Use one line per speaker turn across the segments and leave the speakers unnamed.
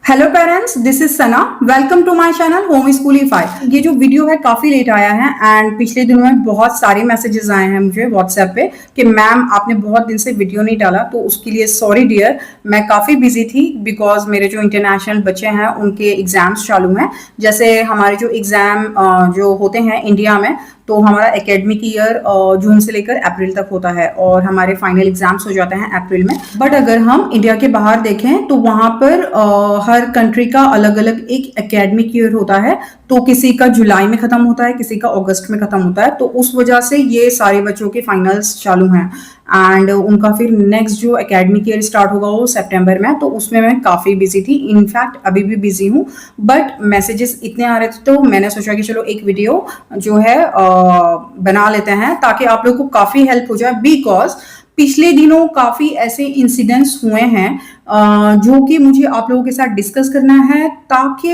Hello parents, this is Sana. Welcome to my channel Home Schoolify. ये जो video है काफी लेट आया है एंड पिछले दिनों में बहुत सारे मैसेजेस आए हैं मुझे व्हाट्सएप पे कि मैम आपने बहुत दिन से वीडियो नहीं डाला, तो उसके लिए सॉरी डियर। मैं काफी बिजी थी बिकॉज मेरे जो इंटरनेशनल बच्चे हैं उनके एग्जाम्स चालू हैं। जैसे हमारे जो एग्जाम जो होते हैं इंडिया में, तो हमारा एकेडमिक ईयर जून से लेकर अप्रैल तक होता है और हमारे फाइनल एग्जाम्स हो जाते हैं अप्रैल में। बट अगर हम इंडिया के बाहर देखें तो वहां पर हर कंट्री का अलग अलग एक एकेडमिक ईयर होता है। तो किसी का जुलाई में खत्म होता है, किसी का अगस्त में खत्म होता है। तो उस वजह से ये सारे बच्चों के फाइनल्स चालू हैं एंड उनका फिर नेक्स्ट जो एकेडमिक ईयर स्टार्ट होगा वो सितंबर में। तो उसमें मैं काफ़ी बिजी थी, इनफैक्ट अभी भी बिजी हूँ। बट मैसेजेस इतने आ रहे थे तो मैंने सोचा कि चलो एक वीडियो जो है बना लेते हैं ताकि आप लोग को काफ़ी हेल्प हो जाए। बिकॉज पिछले दिनों काफ़ी ऐसे इंसिडेंट्स हुए हैं जो कि मुझे आप लोगों के साथ डिस्कस करना है, ताकि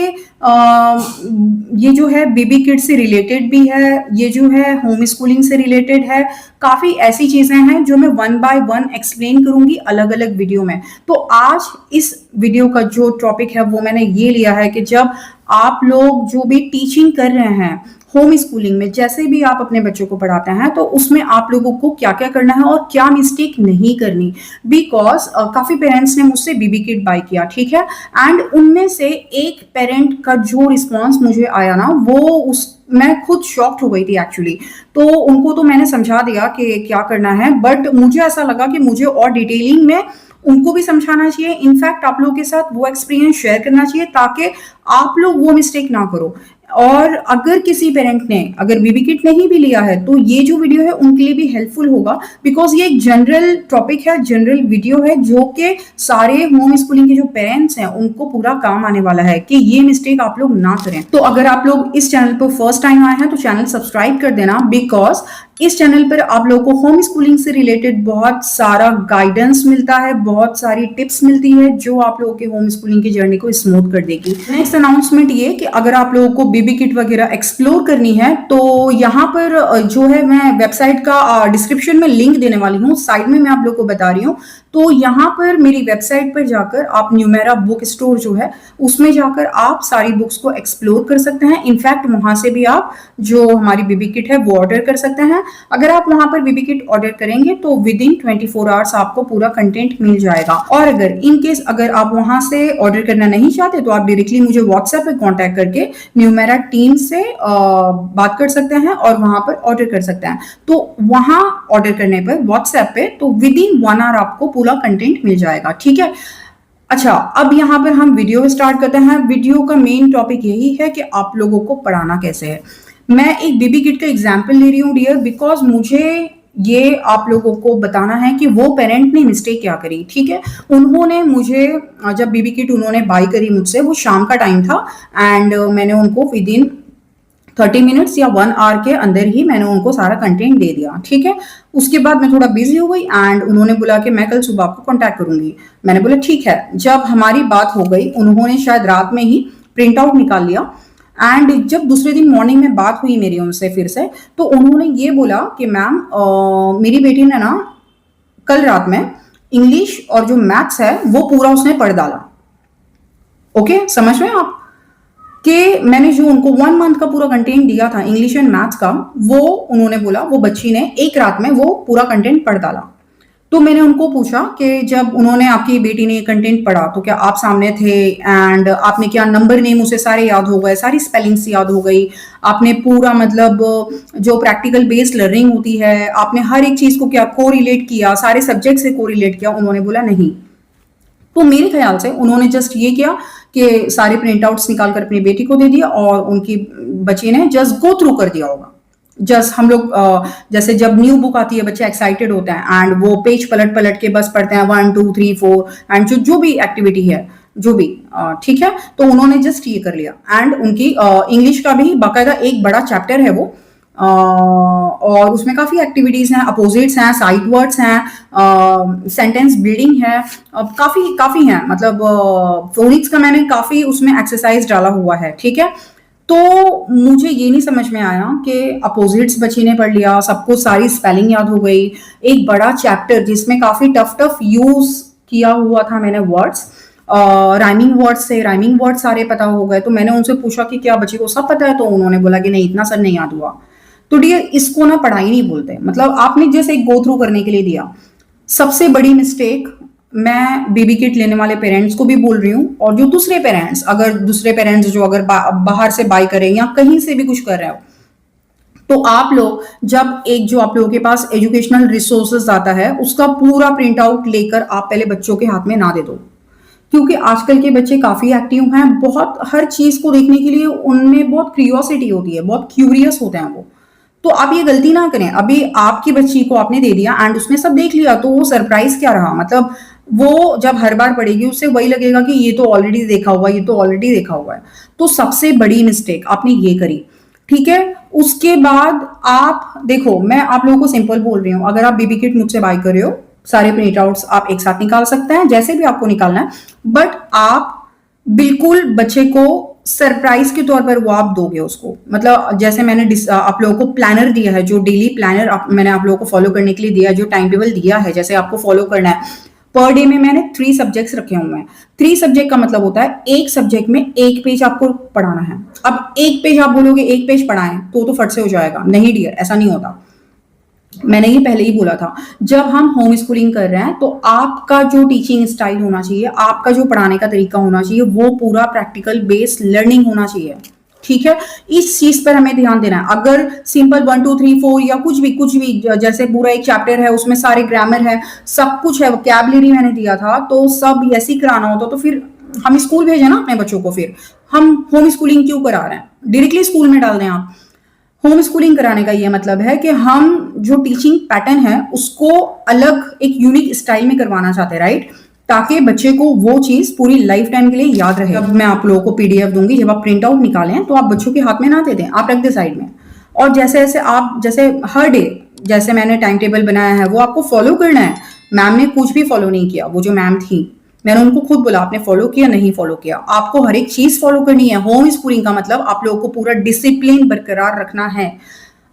ये जो है बेबी किड से रिलेटेड भी है, ये जो है होम स्कूलिंग से रिलेटेड है। काफ़ी ऐसी चीज़ें हैं जो मैं वन बाय वन एक्सप्लेन करूंगी अलग अलग वीडियो में। तो आज इस वीडियो का जो टॉपिक है वो मैंने ये लिया है कि जब आप लोग जो भी टीचिंग कर रहे हैं होम स्कूलिंग में, जैसे भी आप अपने बच्चों को पढ़ाते हैं, तो उसमें आप लोगों को क्या क्या करना है और क्या मिस्टेक नहीं करनी। बिकॉज काफ़ी पेरेंट्स ने मुझसे बेबी किट बाय किया, ठीक है, एंड उनमें से एक पेरेंट का जो रिस्पॉन्स मुझे आया ना, वो मैं खुद शॉक्ड हो गई थी एक्चुअली। तो उनको तो मैंने समझा दिया कि क्या करना है, बट मुझे ऐसा लगा कि मुझे और डिटेलिंग में उनको भी समझाना चाहिए। इनफैक्ट आप लोगों के साथ वो एक्सपीरियंस शेयर करना चाहिए ताकि आप लोग वो मिस्टेक ना करो। और अगर किसी पेरेंट ने अगर बेबी किट नहीं भी लिया है तो ये जो वीडियो है उनके लिए भी हेल्पफुल होगा। बिकॉज ये एक जनरल टॉपिक है, जनरल वीडियो है, जो कि सारे होम स्कूलिंग के जो पेरेंट्स हैं उनको पूरा काम आने वाला है कि ये मिस्टेक आप लोग ना करें। तो अगर आप लोग इस चैनल पर फर्स्ट टाइम आए हैं तो चैनल सब्सक्राइब कर देना। बिकॉज इस चैनल पर आप लोगों को होम स्कूलिंग से रिलेटेड बहुत सारा गाइडेंस मिलता है, बहुत सारी टिप्स मिलती है जो आप लोगों के होम स्कूलिंग की जर्नी को स्मूथ कर देगी। नेक्स्ट अनाउंसमेंट ये कि अगर आप लोगों को बेबी किट वगैरह एक्सप्लोर करनी है तो यहाँ पर जो है मैं वेबसाइट का डिस्क्रिप्शन में लिंक देने वाली हूँ, साइड में मैं आप लोगों को बता रही हूँ। तो यहाँ पर मेरी वेबसाइट पर जाकर आप न्यूमेरा बुक स्टोर जो है उसमें जाकर आप सारी बुक्स को एक्सप्लोर कर सकते हैं। इनफैक्ट वहां से भी आप जो हमारी बेबी किट है वो ऑर्डर कर सकते हैं। अगर आप वहां पर बेबी किट ऑर्डर करेंगे तो विद इन 24 आवर्स आपको पूरा कंटेंट मिल जाएगा। और अगर इन केस अगर आप वहां से ऑर्डर करना नहीं चाहते तो आप डायरेक्टली मुझे व्हाट्सएप पे कांटेक्ट करके न्यूमेरा टीम से बात कर सकते हैं और वहां पर ऑर्डर कर सकते हैं। तो वहां ऑर्डर करने पर व्हाट्सएप पे तो विद इन 1 आवर आपको पूरा कंटेंट मिल जाएगा, ठीक है। अच्छा, अब यहाँ पर हम वीडियो स्टार्ट करते हैं। वीडियो का मेन टॉपिक यही है कि आप लोगों को पढ़ाना कैसे है। मैं एक बेबी किट का एग्जाम्पल ले रही हूँ डियर, बिकॉज मुझे ये आप लोगों को बताना है कि वो पेरेंट ने मिस्टेक क्या करी, ठीक है। उन्होंने मुझे जब बेबी किट उन्होंने बाय करी मुझसे, वो शाम का टाइम था एंड मैंने उनको विद इन 30 मिनट्स या 1 आवर के अंदर ही मैंने उनको सारा कंटेंट दे दिया, ठीक है। उसके बाद मैं थोड़ा बिजी हो गई एंड उन्होंने बोला कि मैं कल सुबह आपको कांटेक्ट करूंगी। मैंने बोला ठीक है। जब हमारी बात हो गई, उन्होंने शायद रात में ही प्रिंट आउट निकाल लिया एंड जब दूसरे दिन मॉर्निंग में बात हुई मेरी उनसे फिर से, तो उन्होंने ये बोला कि मैम मेरी बेटी ने ना कल रात में इंग्लिश और जो मैथ्स है वो पूरा उसने पढ़ डाला। ओके, समझ में आप कि मैंने जो उनको 1 मंथ का पूरा कंटेंट दिया था इंग्लिश एंड मैथ्स का, वो उन्होंने बोला वो बच्ची ने एक रात में वो पूरा कंटेंट पढ़ डाला। तो मैंने उनको पूछा कि जब उन्होंने आपकी बेटी ने कंटेंट पढ़ा तो क्या आप सामने थे एंड आपने क्या नंबर नेम उसे सारे याद हो गए, सारी स्पेलिंग्स याद हो गई, आपने पूरा मतलब जो प्रैक्टिकल बेस्ड लर्निंग होती है आपने हर एक चीज को क्या को रिलेट किया, सारे सब्जेक्ट से को रिलेट किया? उन्होंने बोला नहीं। तो मेरे ख्याल से उन्होंने जस्ट ये किया कि सारे प्रिंट आउट्स निकाल कर अपनी बेटी को दे दिया और उनकी बच्ची ने जस्ट गो थ्रू कर दिया होगा। जस्ट हम लोग जैसे जब न्यू बुक आती है बच्चे एक्साइटेड होते हैं एंड वो पेज पलट पलट के बस पढ़ते हैं 1 2 3 4 एंड जो भी एक्टिविटी है जो भी, ठीक है। तो उन्होंने जस्ट ये कर लिया एंड उनकी इंग्लिश का भी बाकायदा एक बड़ा चैप्टर है वो, और उसमें काफी एक्टिविटीज हैं, अपोजिट्स हैं, साइड वर्ड्स हैं, सेंटेंस बिल्डिंग है, काफी हैं। मतलब फोनिक्स का मैंने काफी उसमें एक्सरसाइज डाला हुआ है, ठीक है। तो मुझे ये नहीं समझ में आया कि अपोजिट्स बच्ची ने पढ़ लिया, सबको सारी स्पेलिंग याद हो गई, एक बड़ा चैप्टर जिसमें काफी टफ यूज किया हुआ था मैंने वर्ड्स, राइमिंग वर्ड्स थे, राइमिंग वर्ड सारे पता हो गए। तो मैंने उनसे पूछा कि क्या बच्चे को सब पता है, तो उन्होंने बोला कि नहीं इतना सर नहीं याद हुआ। तो डियर इसको ना पढ़ाई नहीं बोलते, मतलब आपने जैसे एक गो थ्रू करने के लिए दिया। सबसे बड़ी मिस्टेक मैं बेबी किट लेने वाले पेरेंट्स को भी बोल रही हूँ, और जो दूसरे पेरेंट्स, अगर दूसरे पेरेंट्स जो अगर बाहर से बाय करें या कहीं से भी कुछ कर रहे हो, तो आप लोग जब एक जो आप लोगों के पास एजुकेशनल रिसोर्सेज आता है उसका पूरा प्रिंट आउट लेकर आप पहले बच्चों के हाथ में ना दे दो, क्योंकि आजकल के बच्चे काफी एक्टिव हैं, बहुत हर चीज को देखने के लिए उनमें बहुत क्यूरियोसिटी होती है, बहुत क्यूरियस होते हैं वो। तो आप ये गलती ना करें। अभी आपकी बच्ची को आपने दे दिया एंड उसने सब देख लिया, तो वो सरप्राइज क्या रहा, मतलब वो जब हर बार पढ़ेगी उससे वही लगेगा कि ये तो ऑलरेडी देखा हुआ है, ये तो ऑलरेडी देखा हुआ है। तो सबसे बड़ी मिस्टेक आपने ये करी, ठीक है। उसके बाद आप देखो, मैं आप लोगों को सिंपल बोल रही हूँ, अगर आप बेबी किट मुझसे बाय कर रहे हो, सारे प्रिंट आउट्स आप एक साथ निकाल सकते हैं, जैसे भी आपको निकालना है, बट आप बिल्कुल बच्चे को सरप्राइज के तौर पर वो आप दोगे उसको। मतलब जैसे मैंने आप लोगों को प्लानर दिया है, जो डेली प्लानर मैंने आप लोगों को फॉलो करने के लिए दिया है, जो टाइम टेबल दिया है जैसे आपको फॉलो करना है, पर डे में मैंने 3 सब्जेक्ट्स रखे हुए हैं। 3 सब्जेक्ट का मतलब होता है एक सब्जेक्ट में 1 पेज आपको पढ़ाना है। अब 1 पेज आप बोलोगे 1 पेज पढ़ाएं तो फट से हो जाएगा, नहीं डियर, ऐसा नहीं होता। मैंने ये पहले ही बोला था, जब हम होम स्कूलिंग कर रहे हैं तो आपका जो टीचिंग स्टाइल होना चाहिए, आपका जो पढ़ाने का तरीका होना चाहिए, वो पूरा प्रैक्टिकल बेस्ड लर्निंग होना चाहिए, ठीक है। इस चीज पर हमें ध्यान देना है। अगर सिंपल 1 2 3 4 या कुछ भी जैसे पूरा एक चैप्टर है उसमें सारे ग्रामर है, सब कुछ है, वोकैबुलरी मैंने दिया था, तो सब ऐसे ही कराना होता तो फिर हम स्कूल भेजे ना अपने बच्चों को, फिर हम होम स्कूलिंग क्यों करा रहे हैं, डायरेक्टली स्कूल में डाल दें आप। होम स्कूलिंग कराने का ये मतलब है कि हम जो टीचिंग पैटर्न है उसको अलग एक यूनिक स्टाइल में करवाना चाहते हैं, राइट, ताकि बच्चे को वो चीज पूरी लाइफ टाइम के लिए याद रहे। जब मैं आप लोगों को पीडीएफ दूंगी, जब आप प्रिंट आउट निकालें तो आप बच्चों के हाथ में ना दे दें, आप रख दे साइड में। और जैसे जैसे आप जैसे हर डे जैसे मैंने टाइम टेबल बनाया है वो आपको फॉलो करना है। मैम ने कुछ भी फॉलो नहीं किया, वो जो मैम थी मैंने उनको खुद बोला आपने फॉलो किया नहीं फॉलो किया, आपको हर एक चीज फॉलो करनी है। होम स्कूलिंग का मतलब आप लोगों को पूरा डिसिप्लिन बरकरार रखना है।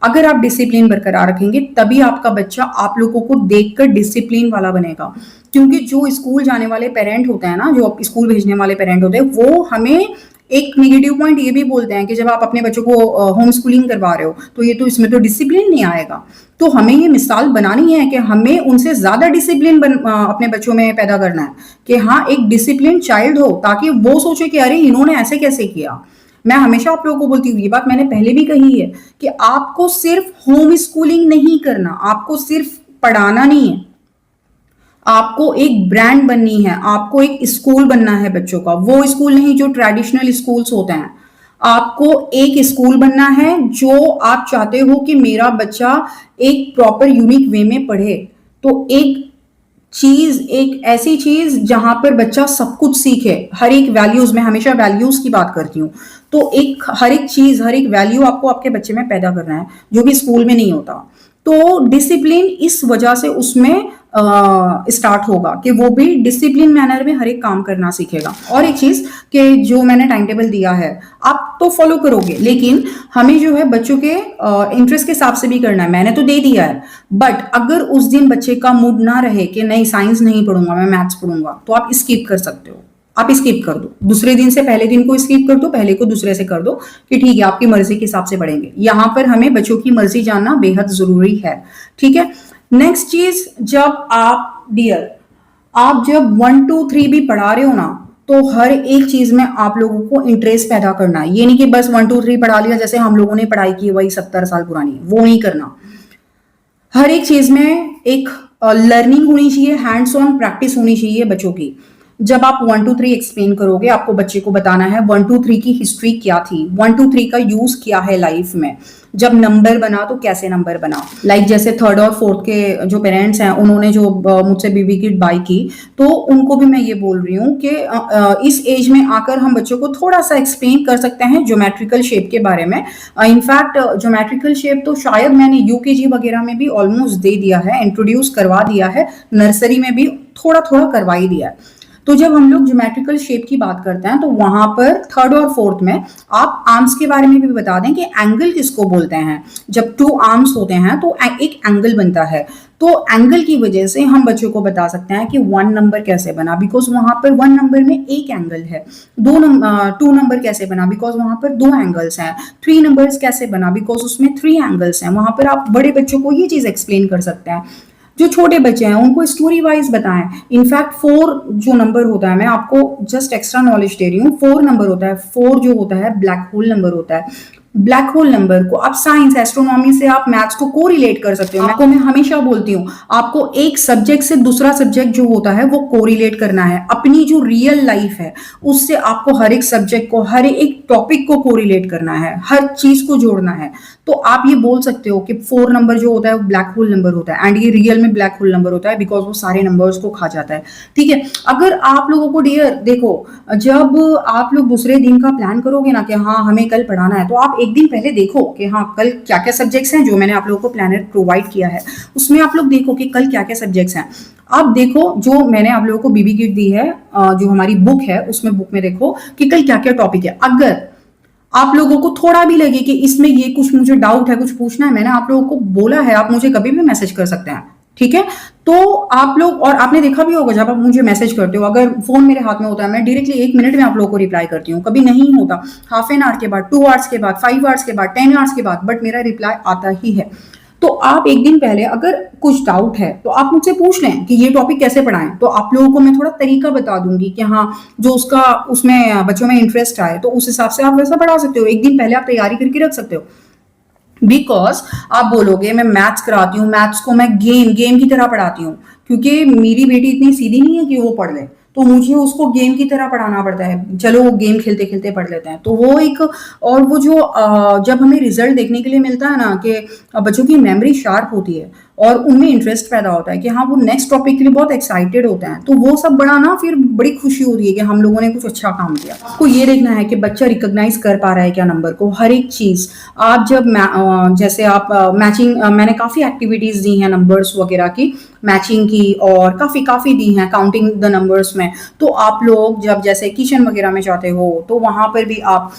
अगर आप डिसिप्लिन बरकरार रखेंगे तभी आपका बच्चा आप लोगों को देखकर डिसिप्लिन वाला बनेगा। क्योंकि जो स्कूल जाने वाले पेरेंट होते हैं ना, जो स्कूल भेजने वाले पेरेंट होते हैं, वो हमें एक नेगेटिव पॉइंट ये भी बोलते हैं कि जब आप अपने बच्चों को होम स्कूलिंग करवा रहे हो तो ये तो इसमें तो डिसिप्लिन नहीं आएगा। तो हमें ये मिसाल बनानी है कि हमें उनसे ज्यादा डिसिप्लिन अपने बच्चों में पैदा करना है, कि हाँ एक डिसिप्लिन चाइल्ड हो, ताकि वो सोचे कि अरे इन्होंने ऐसे कैसे किया। मैं हमेशा आप लोगों को बोलती हूँ, ये बात मैंने पहले भी कही है, कि आपको सिर्फ होम स्कूलिंग नहीं करना, आपको सिर्फ पढ़ाना नहीं है, आपको एक ब्रांड बननी है, आपको एक स्कूल बनना है बच्चों का। वो स्कूल नहीं जो ट्रेडिशनल स्कूल्स होते हैं, आपको एक स्कूल बनना है जो आप चाहते हो कि मेरा बच्चा एक प्रॉपर यूनिक वे में पढ़े। तो एक चीज, एक ऐसी चीज जहां पर बच्चा सब कुछ सीखे, हर एक वैल्यूज, मैं हमेशा वैल्यूज की बात करती हूँ, तो एक हर एक चीज, हर एक वैल्यू आपको आपके बच्चे में पैदा करना है, जो कि स्कूल में नहीं होता। तो डिसिप्लिन इस वजह से उसमें स्टार्ट होगा कि वो भी डिसिप्लिन मैनर में हर एक काम करना सीखेगा। और एक चीज कि जो मैंने टाइम टेबल दिया है आप तो फॉलो करोगे, लेकिन हमें जो है बच्चों के इंटरेस्ट के हिसाब से भी करना है। मैंने तो दे दिया है, बट अगर उस दिन बच्चे का मूड ना रहे कि नहीं साइंस नहीं पढ़ूंगा मैं मैथ्स पढ़ूंगा, तो आप स्किप कर सकते हो, आप स्किप कर दो। दूसरे दिन से पहले दिन को स्किप कर दो, पहले को दूसरे से कर दो, कि ठीक है आपकी मर्जी के हिसाब से पढ़ेंगे। यहां पर हमें बच्चों की मर्जी जानना बेहद जरूरी है, ठीक है। नेक्स्ट चीज, जब आप डियर आप जब 1 2 3 भी पढ़ा रहे हो ना, तो हर एक चीज में आप लोगों को इंटरेस्ट पैदा करना है। ये नहीं कि बस 1 2 3 पढ़ा लिया जैसे हम लोगों ने पढ़ाई की वही 70 साल पुरानी, वो नहीं करना। हर एक चीज में एक लर्निंग होनी चाहिए, हैंड्स ऑन प्रैक्टिस होनी चाहिए बच्चों की। जब आप 1 2 3 एक्सप्लेन करोगे, आपको बच्चे को बताना है 1 2 3 की हिस्ट्री क्या थी, 1 2 3 का यूज क्या है लाइफ में, जब नंबर बना तो कैसे नंबर बना। लाइक जैसे 3rd और 4th के जो पेरेंट्स हैं उन्होंने जो मुझसे बेबी किट बाय की, तो उनको भी मैं ये बोल रही हूँ कि इस एज में आकर हम बच्चों को थोड़ा सा एक्सप्लेन कर सकते हैं ज्योमेट्रिकल शेप के बारे में। इनफैक्ट ज्योमेट्रिकल शेप तो शायद मैंने यूकेजी वगैरह में भी ऑलमोस्ट दे दिया है, इंट्रोड्यूस करवा दिया है, नर्सरी में भी थोड़ा थोड़ा करवा ही दिया है। तो जब हम लोग ज्योमेट्रिकल शेप की बात करते हैं तो वहां पर थर्ड और फोर्थ में आप आर्म्स के बारे में भी बता दें कि एंगल किसको बोलते हैं। जब टू आर्म्स होते हैं तो एक एंगल बनता है, तो एंगल की वजह से हम बच्चों को बता सकते हैं कि 1 नंबर कैसे बना, बिकॉज वहां पर 1 नंबर में एक एंगल है। 2 नंबर कैसे बना, बिकॉज वहां पर 2 एंगल्स हैं। 3 नंबर्स कैसे बना, बिकॉज उसमें 3 एंगल्स हैं। वहां पर आप बड़े बच्चों को ये चीज एक्सप्लेन कर सकते हैं। जो छोटे बच्चे हैं उनको स्टोरी वाइज बताएं। इनफैक्ट 4 जो नंबर होता है, मैं आपको जस्ट एक्स्ट्रा नॉलेज दे रही हूँ, 4 नंबर होता है। 4 जो होता है ब्लैक होल नंबर होता है। ब्लैक होल नंबर को आप साइंस एस्ट्रोनॉमी से आप मैथ्स को कोरिलेट कर सकते हो। आपको मैं हमेशा बोलती हूँ, आपको एक सब्जेक्ट से दूसरा सब्जेक्ट जो होता है वो कोरिलेट करना है। अपनी जो रियल लाइफ है उससे आपको हर एक सब्जेक्ट को, हर एक टॉपिक को कोरिलेट करना है, हर चीज को जोड़ना है। तो आप ये बोल सकते हो कि 4 नंबर जो होता है वो ब्लैक होल नंबर होता है, एंड ये रियल में ब्लैक होल नंबर होता है बिकॉज वो सारे नंबर्स को खा जाता है। ठीक है, अगर आप लोगों को डियर देखो, जब आप लोग दूसरे दिन का प्लान करोगे ना कि हाँ हमें कल पढ़ाना है, तो आप एक दिन पहले देखो कि हाँ कल क्या क्या सब्जेक्ट्स हैं। जो मैंने आप लोगों को प्लानर प्रोवाइड किया है उसमें आप लोग देखो कि कल क्या क्या सब्जेक्ट्स हैं। आप देखो जो मैंने आप लोगों को बीबी किट दी है, जो हमारी बुक है, उसमें बुक में देखो कि कल क्या क्या टॉपिक है। अगर आप लोगों को थोड़ा भी लगे कि इसमें ये कुछ मुझे डाउट है, कुछ पूछना है, मैंने आप लोगों को बोला है आप मुझे कभी भी मैसेज कर सकते हैं। ठीक है, तो आप लोग, और आपने देखा भी होगा जब आप मुझे मैसेज करते हो, अगर फोन मेरे हाथ में होता है मैं डायरेक्टली 1 मिनट में आप लोगों को रिप्लाई करती हूँ। कभी नहीं होता, हाफ एन आवर के बाद, 2 आवर्स के बाद, 5 आवर्स के बाद, 10 आवर्स के बाद, बट मेरा रिप्लाई आता ही है। तो आप एक दिन पहले अगर कुछ डाउट है तो आप मुझसे पूछ लें कि ये टॉपिक कैसे पढ़ाएं, तो आप लोगों को मैं थोड़ा तरीका बता दूंगी कि हाँ जो उसका उसमें बच्चों में इंटरेस्ट आए तो उस हिसाब से आप वैसा पढ़ा सकते हो। एक दिन पहले आप तैयारी करके रख सकते हो। बिकॉज आप बोलोगे मैं मैथ्स कराती हूँ, मैथ्स को मैं गेम की तरह पढ़ाती हूँ, क्योंकि मेरी बेटी इतनी सीधी नहीं है कि वो पढ़ ले, तो मुझे उसको गेम की तरह पढ़ाना पड़ता है। चलो वो गेम खेलते खेलते पढ़ लेते हैं, तो वो एक, और वो जो जब हमें रिजल्ट देखने के लिए मिलता है ना कि बच्चों की मेमोरी शार्प होती है और उनमें इंटरेस्ट पैदा होता है कि हाँ वो नेक्स्ट टॉपिक के लिए बहुत एक्साइटेड होते हैं, तो वो सब बड़ा ना फिर बड़ी खुशी होती है कि हम लोगों ने कुछ अच्छा काम किया। आपको ये देखना है कि बच्चा रिकॉग्नाइज कर पा रहा है क्या नंबर को, हर एक चीज। आप जब जैसे आप मैचिंग, मैंने काफी एक्टिविटीज दी हैं नंबर्स वगैरह की, मैचिंग की, और काफी दी हैं काउंटिंग द नंबर्स में। तो आप लोग जब जैसे किचन वगैरह में जाते हो तो वहां पर भी आप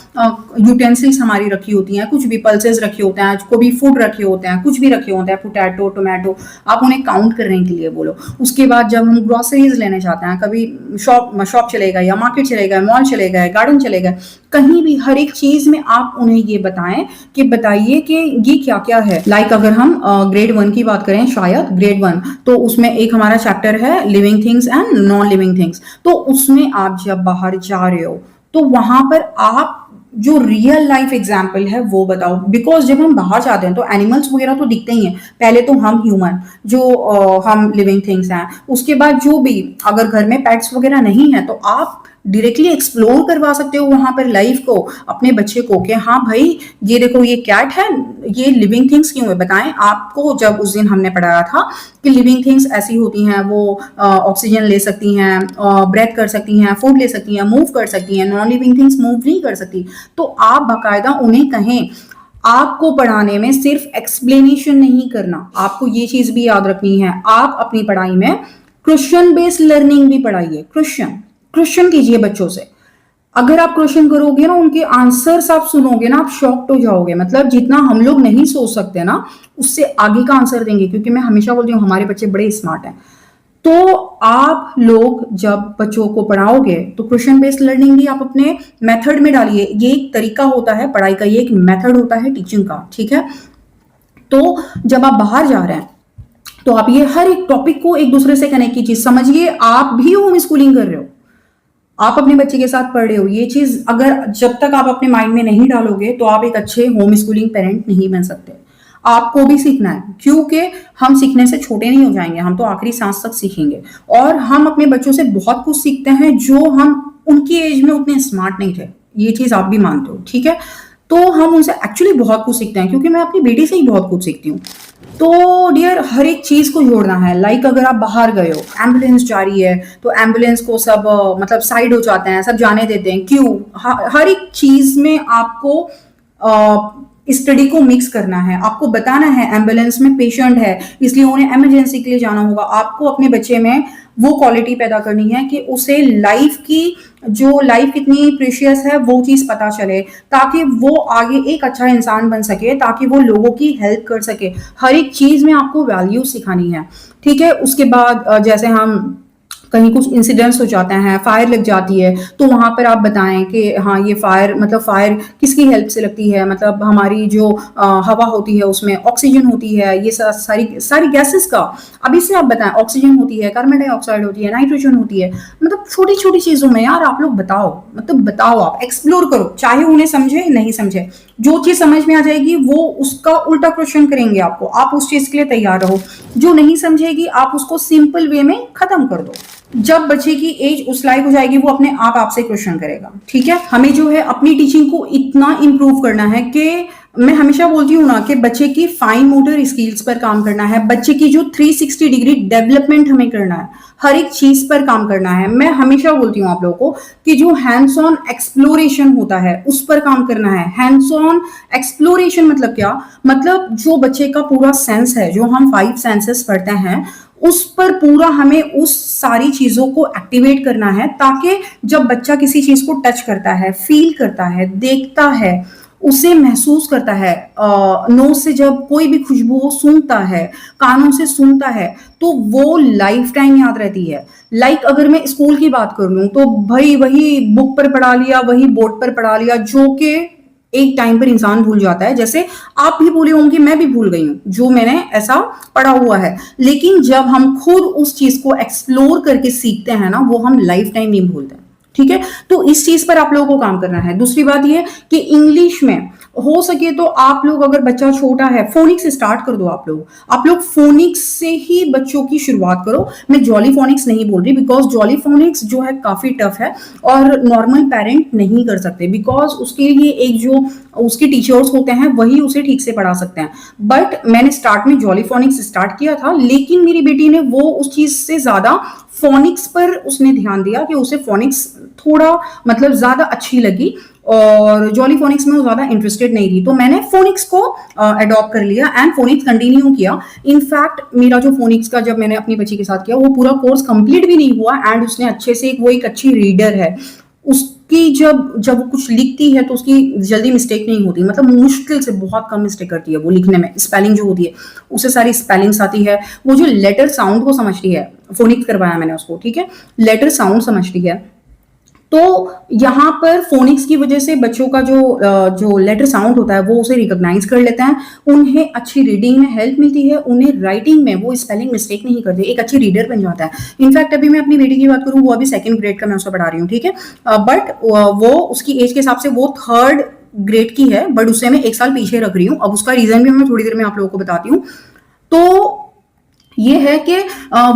यूटेंसिल्स हमारी रखी होती हैं, कुछ भी पल्सेस रखे होते हैं, को भी फूड रखे होते हैं, कुछ भी रखे होते हैं, पोटैटो टोमेटो, आप उन्हें काउंट करने के लिए बोलो। उसके बाद जब हम ग्रोसरीज लेने जाते हैं, कभी शॉप चले गए या मार्केट चले गए, मॉल चले गए, गार्डन चले गए, कहीं भी हर एक चीज में आप उन्हें ये बताएं कि बताइए कि ये क्या क्या है। लाइक अगर हम ग्रेड 1 की बात करें, शायद ग्रेड 1, तो उसमें एक हमारा चैप्टर है living things and non living things. तो उसमें आप जब बाहर जा रहे हो तो वहां पर आप जो रियल लाइफ एग्जाम्पल है वो बताओ। बिकॉज जब हम बाहर जाते हैं तो एनिमल्स वगैरह तो दिखते ही हैं, पहले तो हम ह्यूमन जो हम लिविंग थिंग्स हैं, उसके बाद जो भी अगर घर में पेट्स वगैरह नहीं है तो आप डायरेक्टली एक्सप्लोर करवा सकते हो वहां पर लाइफ को अपने बच्चे को कि हाँ भाई ये देखो ये कैट है, ये लिविंग थिंग्स क्यों है बताएं। आपको जब उस दिन हमने पढ़ाया था कि लिविंग थिंग्स ऐसी होती हैं, वो ऑक्सीजन ले सकती हैं, ब्रेथ कर सकती हैं, फूड ले सकती हैं, मूव कर सकती हैं, नॉन लिविंग थिंग्स मूव नहीं कर सकती। तो आप बाकायदा उन्हें कहें। आपको पढ़ाने में सिर्फ एक्सप्लेनेशन नहीं करना, आपको ये चीज भी याद रखनी है, आप अपनी पढ़ाई में क्वेश्चन बेस्ड लर्निंग भी पढ़ाइए। क्वेश्चन कीजिए बच्चों से। अगर आप क्वेश्चन करोगे ना, उनके आंसर्स आप सुनोगे ना, आप शॉक्ड हो जाओगे। मतलब जितना हम लोग नहीं सोच सकते ना, उससे आगे का आंसर देंगे। क्योंकि मैं हमेशा बोलती हूँ हमारे बच्चे बड़े स्मार्ट हैं। तो आप लोग जब बच्चों को पढ़ाओगे तो क्वेश्चन बेस्ड लर्निंग भी आप अपने मेथड में डालिए। ये एक तरीका होता है पढ़ाई का, ये एक मेथड होता है टीचिंग का। ठीक है, तो जब आप बाहर जा रहे हैं तो आप ये हर एक टॉपिक को एक दूसरे से कनेक्ट कीजिए। समझिए आप भी होम स्कूलिंग कर रहे हो, आप अपने बच्चे के साथ पढ़ रहे हो। ये चीज अगर जब तक आप अपने माइंड में नहीं डालोगे तो आप एक अच्छे होम स्कूलिंग पेरेंट नहीं बन सकते। आपको भी सीखना है, क्योंकि हम सीखने से छोटे नहीं हो जाएंगे, हम तो आखिरी सांस तक सीखेंगे। और हम अपने बच्चों से बहुत कुछ सीखते हैं जो हम उनकी एज में उतने स्मार्ट नहीं थे, ये चीज आप भी मानते हो। ठीक है, तो हम उनसे एक्चुअली बहुत कुछ सीखते हैं, क्योंकि मैं अपनी बेटी से ही बहुत कुछ सीखती हूँ। तो डियर हर एक चीज को जोड़ना है। लाइक अगर आप बाहर गए हो, एम्बुलेंस जा रही है तो एम्बुलेंस को सब मतलब साइड हो जाते हैं, सब जाने देते हैं, क्यों? हर एक चीज में आपको स्टडी को मिक्स करना है, आपको बताना है एम्बुलेंस में पेशेंट है इसलिए उन्हें इमरजेंसी के लिए जाना होगा। आपको अपने बच्चे में वो क्वालिटी पैदा करनी है कि उसे लाइफ की, जो लाइफ कितनी प्रीशियस है वो चीज पता चले, ताकि वो आगे एक अच्छा इंसान बन सके, ताकि वो लोगों की हेल्प कर सके। हर एक चीज में आपको वैल्यू सिखानी है, ठीक है। उसके बाद जैसे हम कहीं कुछ इंसिडेंट्स हो जाते हैं, फायर लग जाती है, तो वहां पर आप बताएं कि हाँ ये फायर, मतलब फायर किसकी हेल्प से लगती है, मतलब हमारी जो हवा होती है उसमें ऑक्सीजन होती है, ये सारी सारी गैसेस का अब इससे आप बताएं, ऑक्सीजन होती है, कार्बन डाइऑक्साइड होती है, नाइट्रोजन होती है। मतलब छोटी छोटी चीजों में यार आप लोग बताओ, मतलब बताओ, आप एक्सप्लोर करो, चाहे उन्हें समझे नहीं समझे, जो चीज समझ में आ जाएगी वो उसका उल्टा क्वेश्चन करेंगे आपको, आप उस चीज के लिए तैयार रहो। जो नहीं समझेगी आप उसको सिंपल वे में खत्म कर दो। जब बच्चे की एज उस लायक हो जाएगी वो अपने आप आपसे क्वेश्चन करेगा, ठीक है। हमें जो है अपनी टीचिंग को इतना इंप्रूव करना है कि मैं हमेशा बोलती हूँ ना कि बच्चे की फाइन मोटर स्किल्स पर काम करना है, बच्चे की जो 360 डिग्री डेवलपमेंट हमें करना है, हर एक चीज पर काम करना है। मैं हमेशा बोलती हूँ आप लोगों को कि जो हैंड्स ऑन एक्सप्लोरेशन होता है उस पर काम करना है। हैंड्स ऑन एक्सप्लोरेशन मतलब क्या, मतलब जो बच्चे का पूरा सेंस है, जो हम 5 सेंसेस पढ़ते हैं उस पर पूरा हमें उस सारी चीजों को एक्टिवेट करना है, ताकि जब बच्चा किसी चीज को टच करता है, फील करता है, देखता है, उसे महसूस करता है, नोज से जब कोई भी खुशबू सूंघता है, कानों से सुनता है, तो वो लाइफ टाइम याद रहती है। लाइक अगर मैं स्कूल की बात कर लूं तो भाई वही बुक पर पढ़ा लिया, वही बोर्ड पर पढ़ा लिया, जो कि एक टाइम पर इंसान भूल जाता है। जैसे आप भी भूले होंगे, मैं भी भूल गई हूँ जो मैंने ऐसा पढ़ा हुआ है, लेकिन जब हम खुद उस चीज को एक्सप्लोर करके सीखते हैं ना, वो हम लाइफ टाइम नहीं भूलते, ठीक है। तो इस चीज पर आप लोगों को काम करना है। दूसरी बात ये कि इंग्लिश में हो सके तो आप लोग, अगर बच्चा छोटा है, फोनिक्स स्टार्ट कर दो। आप लोग फोनिक्स से ही बच्चों की शुरुआत करो। मैं जॉली फोनिक्स नहीं बोल रही, बिकॉज जॉली फोनिक्स जो है काफी टफ है और नॉर्मल पेरेंट नहीं कर सकते, बिकॉज उसके लिए एक जो उसके टीचर्स होते हैं वही उसे ठीक से पढ़ा सकते हैं। बट मैंने स्टार्ट में जॉली फोनिक्स स्टार्ट किया था, लेकिन मेरी बेटी ने वो उस चीज से ज्यादा फोनिक्स पर उसने ध्यान दिया कि उसे फोनिक्स थोड़ा मतलब ज्यादा अच्छी लगी, और जॉली फोनिक्स में वो ज्यादा इंटरेस्टेड नहीं थी, तो मैंने फोनिक्स को अडॉप्ट कर लिया एंड फोनिक्स कंटिन्यू किया। इनफैक्ट मेरा जो फोनिक्स का जब मैंने अपनी बच्ची के साथ किया, वो पूरा कोर्स कंप्लीट भी नहीं हुआ एंड उसने अच्छे से, वो एक अच्छी रीडर है, उसकी जब वो कुछ लिखती है तो उसकी जल्दी मिस्टेक नहीं होती, मतलब मुश्किल से बहुत कम मिस्टेक करती है वो लिखने में। स्पेलिंग जो होती है उसे सारी स्पेलिंग्स आती है, वो जो लेटर साउंड को समझती है, फोनिक्स करवाया मैंने उसको, ठीक है, लेटर साउंड समझती है। तो यहाँ पर फोनिक्स की वजह से बच्चों का जो लेटर साउंड होता है वो उसे रिकॉग्नाइज कर लेते हैं, उन्हें अच्छी रीडिंग में हेल्प मिलती है, उन्हें राइटिंग में वो स्पेलिंग मिस्टेक नहीं करते, एक अच्छी रीडर बन जाता है। इनफैक्ट अभी मैं अपनी बेटी की बात करूँ, वो अभी 2nd ग्रेड का मैं उसको पढ़ा रही हूँ, ठीक है, बट वो उसकी एज के हिसाब से वो 3rd ग्रेड की है, बट उसे मैं 1 साल पीछे रख रही हूँ। अब उसका रीजन भी मैं थोड़ी देर में आप लोगों को बताती हूँ। तो ये है कि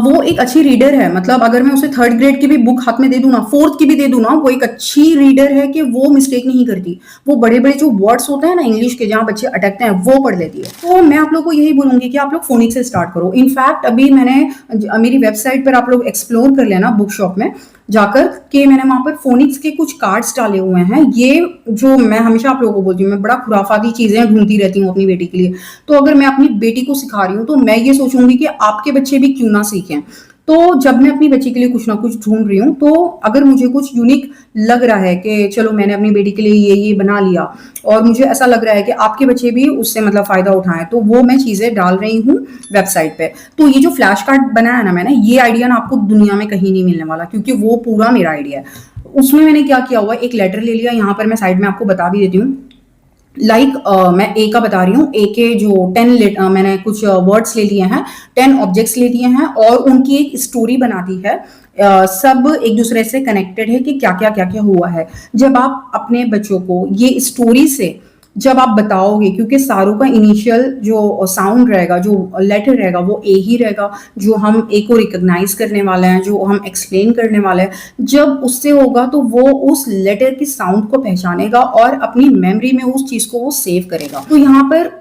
वो एक अच्छी रीडर है, मतलब अगर मैं उसे 3rd ग्रेड की भी बुक हाथ में दे दूं ना, 4th की भी दे दूं ना, वो एक अच्छी रीडर है कि वो मिस्टेक नहीं करती। वो बड़े बड़े जो वर्ड्स होते हैं ना इंग्लिश के, जहां बच्चे अटकते हैं, वो पढ़ लेती है। तो मैं आप लोगों को यही बोलूंगी कि आप लोग फोनिक्स से स्टार्ट करो। इनफैक्ट अभी मैंने मेरी वेबसाइट पर आप लोग एक्सप्लोर कर लेना, बुक शॉप में जाकर के मैंने वहां पर फोनिक्स के कुछ कार्ड्स डाले हुए हैं। ये जो मैं हमेशा आप लोगों को बोलती हूँ, मैं बड़ा खुराफाती चीजें ढूंढती रहती हूँ अपनी बेटी के लिए। तो अगर मैं अपनी बेटी को सिखा रही हूँ तो मैं ये सोचूंगी कि आपके बच्चे भी क्यों ना सीखें। तो जब मैं अपनी बच्ची के लिए कुछ ना कुछ ढूंढ रही हूँ, तो अगर मुझे कुछ यूनिक लग रहा है कि चलो मैंने अपनी बेटी के लिए ये बना लिया, और मुझे ऐसा लग रहा है कि आपके बच्चे भी उससे मतलब फायदा उठाएं, तो वो मैं चीजें डाल रही हूँ वेबसाइट पे। तो ये जो फ्लैश कार्ड बनाया ना मैंने, ये आइडिया ना आपको दुनिया में कहीं नहीं मिलने वाला, क्योंकि वो पूरा मेरा आइडिया है। उसमें मैंने क्या किया हुआ, एक लेटर ले लिया, यहाँ पर मैं साइड में आपको बता भी देती हूँ। मैं ए का बता रही हूँ, ए के जो 10 मैंने कुछ वर्ड्स ले लिए हैं, 10 ऑब्जेक्ट्स ले लिए हैं, और उनकी एक स्टोरी बना दी है। सब एक दूसरे से कनेक्टेड है कि क्या क्या हुआ है। जब आप अपने बच्चों को ये स्टोरी से जब आप बताओगे, क्योंकि सारों का इनिशियल जो साउंड रहेगा, जो लेटर रहेगा, वो ए ही रहेगा, जो हम ए को रिकॉग्नाइज करने वाले हैं, जो हम एक्सप्लेन करने वाले हैं। जब उससे होगा तो वो उस लेटर की साउंड को पहचानेगा और अपनी मेमोरी में उस चीज को वो सेव करेगा। तो यहाँ पर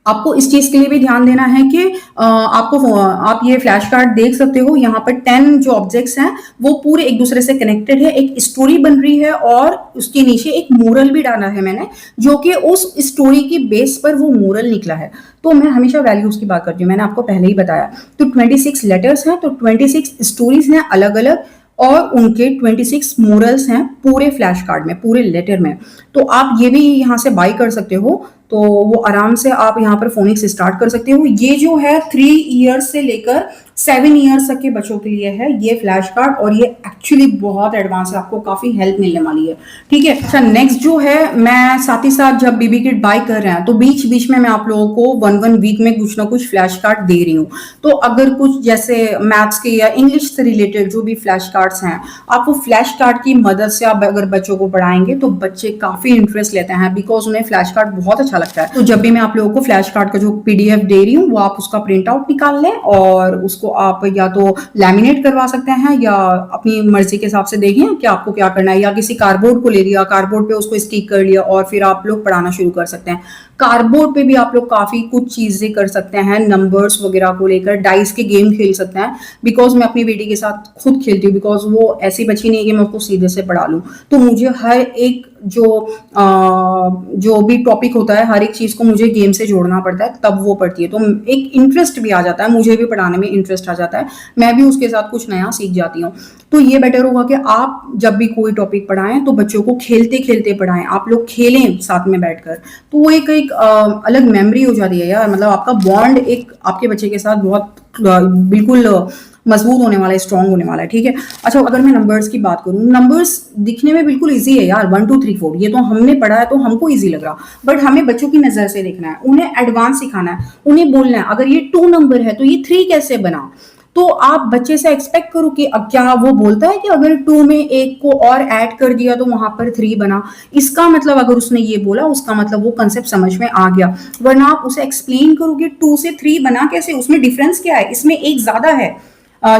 आपको इस चीज के लिए भी ध्यान देना है कि आप ये फ्लैश कार्ड देख सकते हो, यहाँ पर 10 जो ऑब्जेक्ट्स हैं वो पूरे एक दूसरे से कनेक्टेड है, एक स्टोरी बन रही है और उसके नीचे एक मोरल भी डाला है मैंने, जो कि उस स्टोरी की बेस पर वो मोरल निकला है। तो मैं हमेशा वैल्यूज की बात करती हूँ, मैंने आपको पहले ही बताया। तो 26 लेटर्स हैं, तो 26 स्टोरीज हैं अलग अलग, और उनके 26 मोरल्स हैं पूरे फ्लैश कार्ड में, पूरे लेटर में। तो आप ये भी यहाँ से बाई कर सकते हो, तो वो आराम से आप यहाँ पर फोनिक्स स्टार्ट कर सकते हो। ये जो है 3 ईयर्स से लेकर 7 ईयर्स तक के बच्चों के लिए है ये फ्लैश कार्ड, और ये एक्चुअली बहुत एडवांस है, आपको काफी हेल्प मिलने वाली है। ठीक है, अच्छा नेक्स्ट जो है, मैं साथ ही साथ जब बेबी किट बाय कर रहे हैं तो बीच बीच में मैं आप लोगों को 1 वीक में कुछ ना कुछ फ्लैश कार्ड दे रही हूँ। तो अगर कुछ जैसे मैथ्स के या इंग्लिश से रिलेटेड जो भी फ्लैश कार्ड्स हैं, आप वो फ्लैश कार्ड की मदद से आप अगर बच्चों को पढ़ाएंगे तो बच्चे काफी इंटरेस्ट लेते हैं, बिकॉज उन्हें फ्लैश कार्ड बहुत अच्छा लगता है। तो जब भी मैं आप लोगों को फ्लैश कार्ड का जो पीडीएफ दे रही हूँ, वो आप उसका प्रिंट आउट निकाल लें और उसको आप या तो लैमिनेट करवा सकते हैं या अपनी मर्जी के हिसाब से देखें कि आपको क्या करना है, या किसी कार्डबोर्ड को ले लिया, कार्डबोर्ड पे उसको स्टिक कर लिया और फिर आप लोग पढ़ाना शुरू कर सकते हैं। कार्डबोर्ड पे भी आप लोग काफी कुछ चीजें कर सकते हैं, नंबर्स वगैरह को लेकर डाइस के गेम खेल सकते हैं, बिकॉज मैं अपनी बेटी के साथ खुद खेलती हूँ, बिकॉज वो ऐसी बच्ची नहीं है कि मैं उसको सीधे से पढ़ा लूँ। तो मुझे हर एक जो भी टॉपिक होता है, हर एक चीज को मुझे गेम से जोड़ना पड़ता है, तब वो पढ़ती है। तो एक इंटरेस्ट भी आ जाता है, मुझे भी पढ़ाने में इंटरेस्ट आ जाता है, मैं भी उसके साथ कुछ नया सीख जाती हूँ। तो ये बेटर होगा कि आप जब भी कोई टॉपिक पढ़ाएं तो बच्चों को खेलते खेलते पढ़ाएं, आप लोग खेलें साथ में बैठकर, तो वो एक अलग मेमोरी हो जाती है यार। मतलब आपका बॉन्ड एक आपके बच्चे के साथ बहुत बिल्कुल मजबूत होने वाला है, स्ट्रांग होने वाला है। ठीक है, अच्छा अगर मैं नंबर्स की बात करूं, नंबर्स दिखने में बिल्कुल इजी है यार, 1 2 3 4 ये तो हमने पढ़ा है तो हमको इजी लग रहा, बट हमें बच्चों की नजर से देखना है, उन्हें एडवांस सिखाना है, उन्हें बोलना है अगर ये 2 नंबर है तो ये 3 कैसे बना। तो आप बच्चे से एक्सपेक्ट करो कि अब क्या वो बोलता है कि अगर 2 में एक को और ऐड कर दिया तो वहां पर 3 बना, इसका मतलब अगर उसने ये बोला उसका मतलब वो कंसेप्ट समझ में आ गया। वरना आप उसे एक्सप्लेन करोगे 2 से 3 बना कैसे, उसमें डिफरेंस क्या है, इसमें एक ज्यादा है,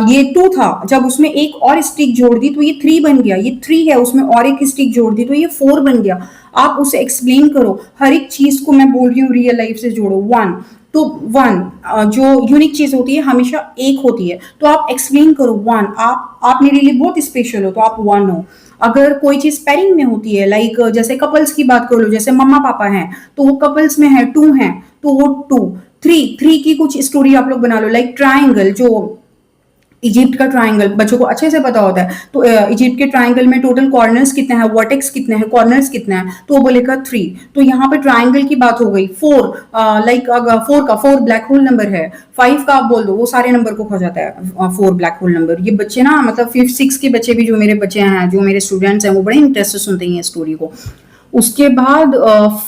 ये 2 था, जब उसमें एक और स्टिक जोड़ दी तो ये 3 बन गया, ये 3 है उसमें और एक स्टिक जोड़ दी तो ये 4 बन गया। आप उसे एक्सप्लेन करो, हर एक चीज को मैं बोल रही हूँ रियल लाइफ से जोड़ो। 1 तो 1 जो यूनिक चीज होती है हमेशा एक होती है, तो आप एक्सप्लेन करो 1, आप मेरे लिए बहुत स्पेशल हो तो आप 1 हो। अगर कोई चीज पेयरिंग में होती है, लाइक जैसे कपल्स की बात कर लो, जैसे मम्मा पापा हैं तो वो कपल्स में है, 2 हैं तो वो 2। 3 की कुछ स्टोरी आप लोग बना लो, लाइक ट्राइंगल, जो इजिप्ट का ट्राइंगल बच्चों को अच्छे से पता होता है, तो इजिप्ट के ट्राइंगल में टोटल कॉर्नर्स कितने हैं, वर्टेक्स कितने हैं, कॉर्नर्स कितने हैं, तो वो बोलेगा 3। तो यहाँ पे ट्राइंगल की बात हो गई। 4 लाइक 4 ब्लैक होल नंबर है, 5 का आप बोल दो, वो सारे नंबर को खा जाता है 4 ब्लैक होल नंबर। ये बच्चे ना, मतलब 5 6 के बच्चे भी, जो मेरे बच्चे हैं, जो मेरे स्टूडेंट्स हैं, वो बड़े इंटरेस्ट से सुनते हैं स्टोरी को। उसके बाद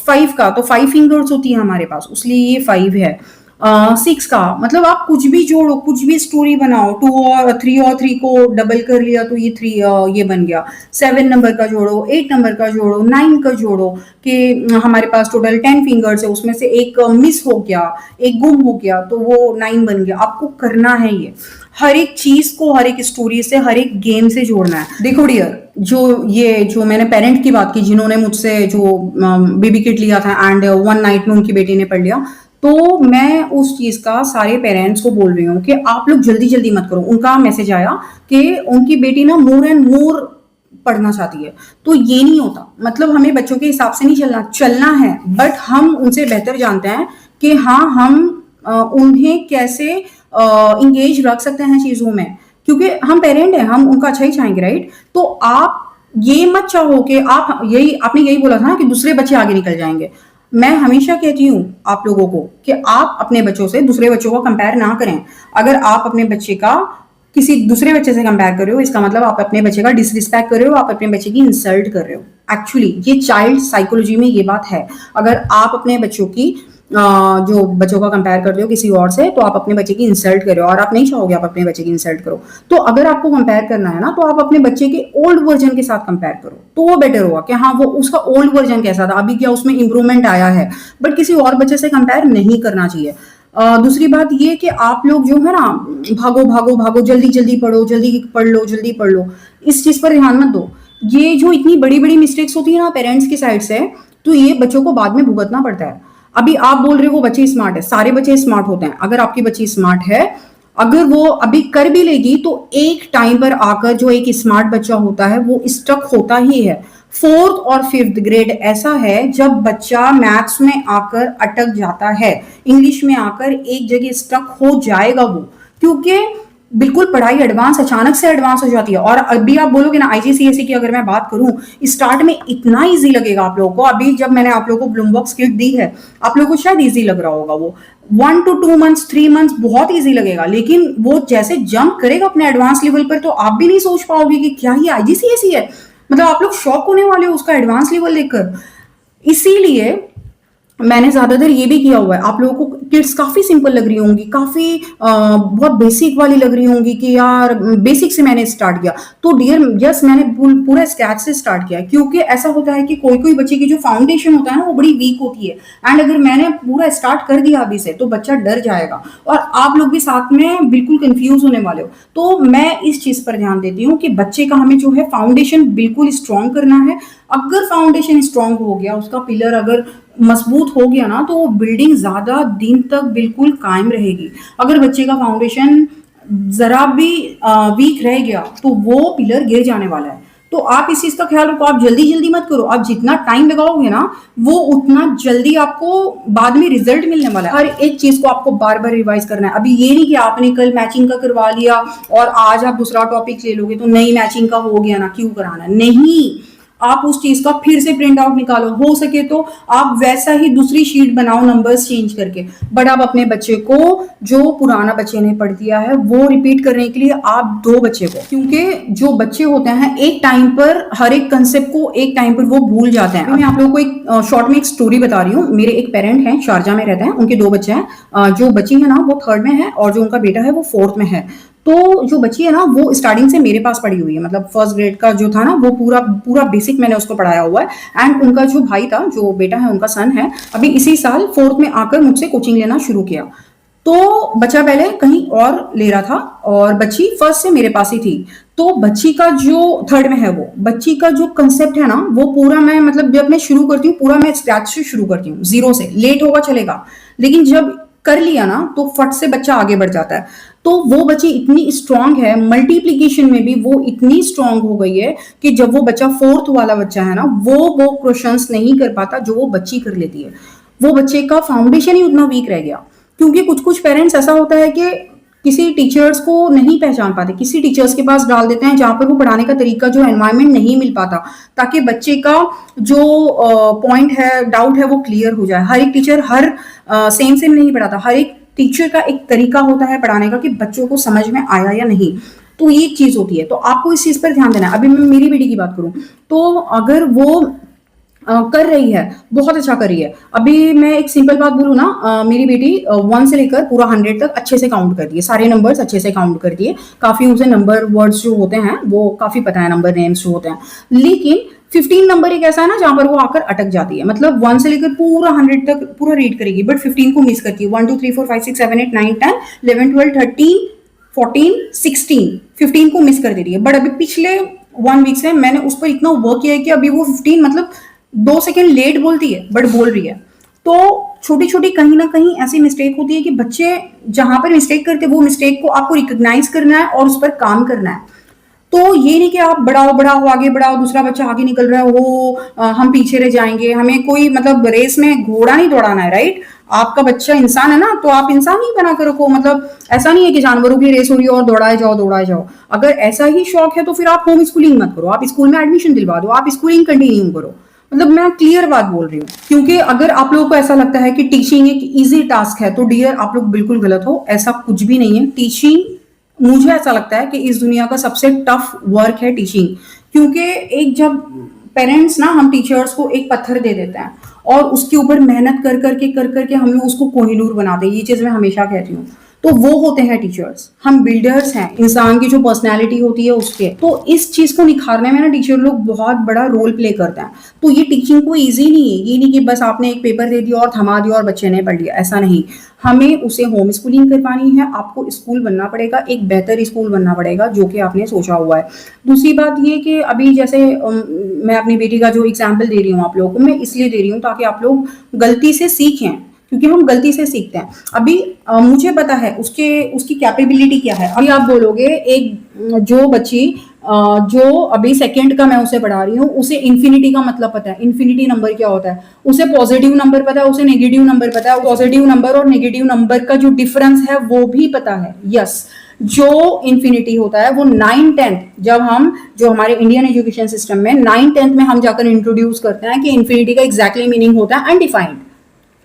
5 का, तो 5 फिंगर्स होती है हमारे पास, इसलिए ये 5 है। 6 का मतलब आप कुछ भी जोड़ो, कुछ भी स्टोरी बनाओ, 2 और 3 और 3 को डबल कर लिया तो ये 3 ये बन गया। 7 नंबर का जोड़ो, 8 नंबर का जोड़ो, 9 का जोड़ो, कि हमारे पास टोटल 10 फिंगर्स है, उसमें से एक मिस हो गया, एक गुम हो गया, तो वो 9 बन गया। आपको करना है ये, हर एक चीज को हर एक स्टोरी से, हर एक गेम से जोड़ना है। देखो डियर, जो मैंने पेरेंट की बात की जिन्होंने मुझसे जो बेबी किट लिया था एंड 1 नाइट में उनकी बेटी ने पढ़ लिया, तो मैं उस चीज का सारे पेरेंट्स को बोल रही हूँ कि आप लोग जल्दी जल्दी मत करो। उनका मैसेज आया कि उनकी बेटी ना मोर एंड मोर पढ़ना चाहती है, तो ये नहीं होता। मतलब हमें बच्चों के हिसाब से नहीं चलना है, बट हम उनसे बेहतर जानते हैं कि हाँ हम उन्हें कैसे इंगेज रख सकते हैं चीजों में, क्योंकि हम पेरेंट हैं, हम उनका अच्छा ही चाहेंगे, राइट। तो आप ये मत चाहो कि आपने यही बोला था ना कि दूसरे बच्चे आगे निकल जाएंगे। मैं हमेशा कहती हूँ आप लोगों को कि आप अपने बच्चों से दूसरे बच्चों को कंपेयर ना करें। अगर आप अपने बच्चे का किसी दूसरे बच्चे से कंपेयर कर रहे हो, इसका मतलब आप अपने बच्चे का डिसरिस्पेक्ट कर रहे हो, आप अपने बच्चे की इंसल्ट कर रहे हो। एक्चुअली ये चाइल्ड साइकोलॉजी में ये बात है। अगर आप अपने बच्चों की जो बच्चों का कंपेयर कर रहे हो किसी और से, तो आप अपने बच्चे की इंसल्ट कर रहे हो, और आप नहीं चाहोगे आप अपने बच्चे की इंसल्ट करो। तो अगर आपको कंपेयर करना है ना, तो आप अपने बच्चे के ओल्ड वर्जन के साथ कंपेयर करो, तो वो बेटर होगा कि हाँ वो उसका ओल्ड वर्जन कैसा था, अभी क्या उसमें इंप्रूवमेंट आया है। बट किसी और बच्चे से कंपेयर नहीं करना चाहिए। दूसरी बात ये कि आप लोग जो है ना, भागो भागो भागो, जल्दी जल्दी पढ़ो, जल्दी पढ़ लो, जल्दी पढ़ लो, इस चीज पर ध्यान मत दो। ये जो इतनी बड़ी बड़ी मिस्टेक्स होती है ना पेरेंट्स की साइड से, तो ये बच्चों को बाद में भुगतना पड़ता है। अभी आप बोल रहे हो वो बच्चे स्मार्ट है, सारे बच्चे स्मार्ट होते हैं। अगर आपकी बच्ची स्मार्ट है, अगर वो अभी कर भी लेगी तो एक टाइम पर आकर जो एक स्मार्ट बच्चा होता है वो स्टक होता ही है। फोर्थ और फिफ्थ ग्रेड ऐसा है जब बच्चा मैथ्स में आकर अटक जाता है, इंग्लिश में आकर एक जगह स्टक हो जाएगा वो, क्योंकि बिल्कुल पढ़ाई एडवांस, अचानक से एडवांस हो जाती है। और अभी आप बोलोगे ना आईजीसीएसई की अगर मैं बात करूं, स्टार्ट में इतना इजी लगेगा आप लोगों को। अभी जब मैंने आप लोगों को ब्लूमबर्ग किट दी है, आप लोगों को शायद इजी लग रहा होगा वो। 1 to 2 months 3 months बहुत इजी लगेगा, लेकिन वो जैसे जंप करेगा अपने एडवांस लेवल पर तो आप भी नहीं सोच पाओगे कि क्या ये आईजीसीएसई है। मतलब आप लोग शॉक होने वाले हो उसका एडवांस लेवल देखकर। इसीलिए मैंने ज्यादातर ये भी किया हुआ है। आप लोगों को किड्स काफी सिंपल लग रही होंगी, काफी बहुत बेसिक वाली लग रही होंगी कि यार बेसिक से मैंने स्टार्ट किया। तो डियर यस, मैंने पूरा स्क्रैच से स्टार्ट किया, क्योंकि ऐसा होता है कि कोई कोई बच्चे की जो फाउंडेशन होता है ना वो बड़ी वीक होती है। एंड अगर मैंने पूरा स्टार्ट कर दिया अभी से तो बच्चा डर जाएगा और आप लोग भी साथ में बिल्कुल कंफ्यूज होने वाले हो। तो मैं इस चीज पर ध्यान देती हूँ कि बच्चे का हमें जो है फाउंडेशन बिल्कुल स्ट्रॉन्ग करना है। अगर फाउंडेशन स्ट्रॉन्ग हो गया, उसका पिलर अगर मजबूत हो गया ना, तो वो बिल्डिंग ज्यादा दिन तक बिल्कुल कायम रहेगी। अगर बच्चे का फाउंडेशन जरा भी वीक रह गया तो वो पिलर गिर जाने वाला है। तो आप इस चीज का ख्याल रखो, आप जल्दी जल्दी मत करो। आप जितना टाइम लगाओगे ना वो उतना जल्दी आपको बाद में रिजल्ट मिलने वाला है। हर एक चीज को आपको बार बार रिवाइज करना है। अभी ये नहीं कि आपने कल मैचिंग का करवा लिया और आज आप दूसरा टॉपिक ले लोगे तो नई मैचिंग का हो गया ना, क्यों कराना, नहीं। आप उस चीज का फिर से प्रिंट आउट निकालो, हो सके तो आप वैसा ही दूसरी शीट बनाओ नंबर्स चेंज करके। बट आप अपने बच्चे को जो पुराना बच्चे ने पढ़ दिया है वो रिपीट करने के लिए आप दो बच्चे को, क्योंकि जो बच्चे होते हैं एक टाइम पर हर एक कंसेप्ट को एक टाइम पर वो भूल जाते हैं। मैं आप लोगों को एक शॉर्ट में एक स्टोरी बता रही हूँ। मेरे एक पेरेंट हैं, शारजा में रहते हैं, उनके दो बच्चे हैं। जो बच्ची है ना वो 3rd में है और जो उनका बेटा है वो 4th में है। तो जो बच्ची है ना वो स्टार्टिंग से मेरे पास पढ़ी हुई है, मतलब 1st ग्रेड का जो था ना वो पूरा पूरा बेसिक मैंने उसको पढ़ाया हुआ है। एंड उनका जो भाई था, जो बेटा है उनका सन है, अभी इसी साल 4th में आकर मुझसे कोचिंग लेना शुरू किया। तो बच्चा पहले कहीं और ले रहा था और बच्ची 1st से मेरे पास ही थी। तो बच्ची का जो 3rd में है वो बच्ची का जो कंसेप्ट है ना वो पूरा मैं, मतलब जब मैं शुरू करती हूँ पूरा मैं स्क्रैच से शुरू करती हूँ, जीरो से। लेट होगा चलेगा, लेकिन जब कर लिया ना तो फट से बच्चा आगे बढ़ जाता है। तो वो बच्ची इतनी स्ट्रांग है, मल्टीप्लीकेशन में भी वो इतनी स्ट्रांग हो गई है कि जब वो बच्चा 4th वाला बच्चा है ना वो क्वेश्चंस नहीं कर पाता जो वो बच्ची कर लेती है। वो बच्चे का फाउंडेशन ही उतना वीक रह गया। क्योंकि कुछ कुछ पेरेंट्स ऐसा होता है कि किसी टीचर्स को नहीं पहचान पाते, किसी टीचर्स के पास डाल देते हैं जहां पर वो पढ़ाने का तरीका, जो एनवायरनमेंट नहीं मिल पाता, ताकि बच्चे का जो पॉइंट है, डाउट है, वो क्लियर हो जाए। हर एक टीचर हर सेम सेम नहीं पढ़ाता, हर एक टीचर का एक तरीका होता है पढ़ाने का कि बच्चों को समझ में आया या नहीं। तो ये चीज होती है, तो आपको इस चीज पर ध्यान देना है। अभी मैं मेरी बेटी की बात करूं तो अगर वो कर रही है, बहुत अच्छा कर रही है। अभी मैं एक सिंपल बात बोलूँ ना, मेरी बेटी 1 से लेकर पूरा 100 तक अच्छे से काउंट कर दिए, सारे नंबर्स अच्छे से काउंट कर दिए। काफी उसे नंबर वर्ड्स जो होते हैं वो काफी पता है, नंबर नेम्स जो होते हैं। लेकिन 15 नंबर एक ऐसा है ना जहां पर वो आकर अटक जाती है। मतलब 1 से लेकर पूरा 100 तक पूरा रीड करेगी, बट 15 को मिस करती है। 1 2 3 4 5 6 7 8 9 10 11 12 13 14 16 15 को मिस कर दे रही है। बट अभी पिछले 1 वीक से मैंने उस पर इतना वर्क किया है कि अभी वो 15 मतलब 2 सेकेंड लेट बोलती है बट बोल रही है। तो छोटी छोटी कहीं ना कहीं ऐसी मिस्टेक होती है कि बच्चे जहां पर मिस्टेक करते हैं वो मिस्टेक को आपको रिकॉग्नाइज करना है और उस पर काम करना है। तो ये नहीं कि आप बढ़ाओ बढ़ाओ आगे बढ़ाओ, दूसरा बच्चा आगे निकल रहा है वो हम पीछे रह जाएंगे। हमें कोई मतलब रेस में घोड़ा नहीं दौड़ाना है, राइट। आपका बच्चा इंसान है ना, तो आप इंसान ही बना कर रखो। मतलब ऐसा नहीं है कि जानवरों की रेस हो रही है और दौड़ाए जाओ दौड़ाए जाओ। अगर ऐसा ही शौक है तो फिर आप होम स्कूलिंग मत करो, आप स्कूल में एडमिशन दिलवा दो, आप स्कूलिंग कंटिन्यू करो। मतलब मैं क्लियर बात बोल रही हूँ। क्योंकि अगर आप लोगों को ऐसा लगता है कि टीचिंग एक इजी टास्क है तो डियर आप लोग बिल्कुल गलत हो, ऐसा कुछ भी नहीं है। टीचिंग, मुझे ऐसा लगता है कि इस दुनिया का सबसे टफ वर्क है टीचिंग। क्योंकि एक जब पेरेंट्स ना, हम टीचर्स को एक पत्थर दे देते हैं और उसके ऊपर मेहनत कर करके हम लोग उसको कोहिनूर बनाते हैं। ये चीज मैं हमेशा कहती हूँ। तो वो होते हैं टीचर्स। हम बिल्डर्स हैं, इंसान की जो पर्सनैलिटी होती है उसके। तो इस चीज को निखारने में ना टीचर लोग बहुत बड़ा रोल प्ले करते हैं। तो ये टीचिंग को ईजी नहीं है, ये नहीं कि बस आपने एक पेपर दे दिया और थमा दिया और बच्चे ने पढ़ लिया, ऐसा नहीं। हमें उसे होम स्कूलिंग करवानी है, आपको स्कूल बनना पड़ेगा, एक बेहतर स्कूल बनना पड़ेगा जो कि आपने सोचा हुआ है। दूसरी बात ये कि अभी जैसे मैं अपनी बेटी का जो एग्जाम्पल दे रही हूँ आप लोगों को, मैं इसलिए दे रही हूँ ताकि आप लोग गलती से सीखें, क्योंकि हम गलती से सीखते हैं। अभी मुझे पता है उसकी कैपेबिलिटी क्या है। अभी आप बोलोगे एक जो बच्ची जो अभी सेकंड का मैं उसे पढ़ा रही हूँ, उसे इन्फिनिटी का मतलब पता है, इन्फिनिटी नंबर क्या होता है, उसे पॉजिटिव नंबर पता है, उसे नेगेटिव नंबर पता है, पॉजिटिव नंबर और नेगेटिव नंबर का जो डिफरेंस है वो भी पता है। यस, जो इन्फिनिटी होता है वो 9-10 जब हम जो हमारे इंडियन एजुकेशन सिस्टम में 9-10 में हम जाकर इंट्रोड्यूस करते हैं कि इन्फिनिटी का एग्जैक्टली मीनिंग होता है अनडिफाइंड,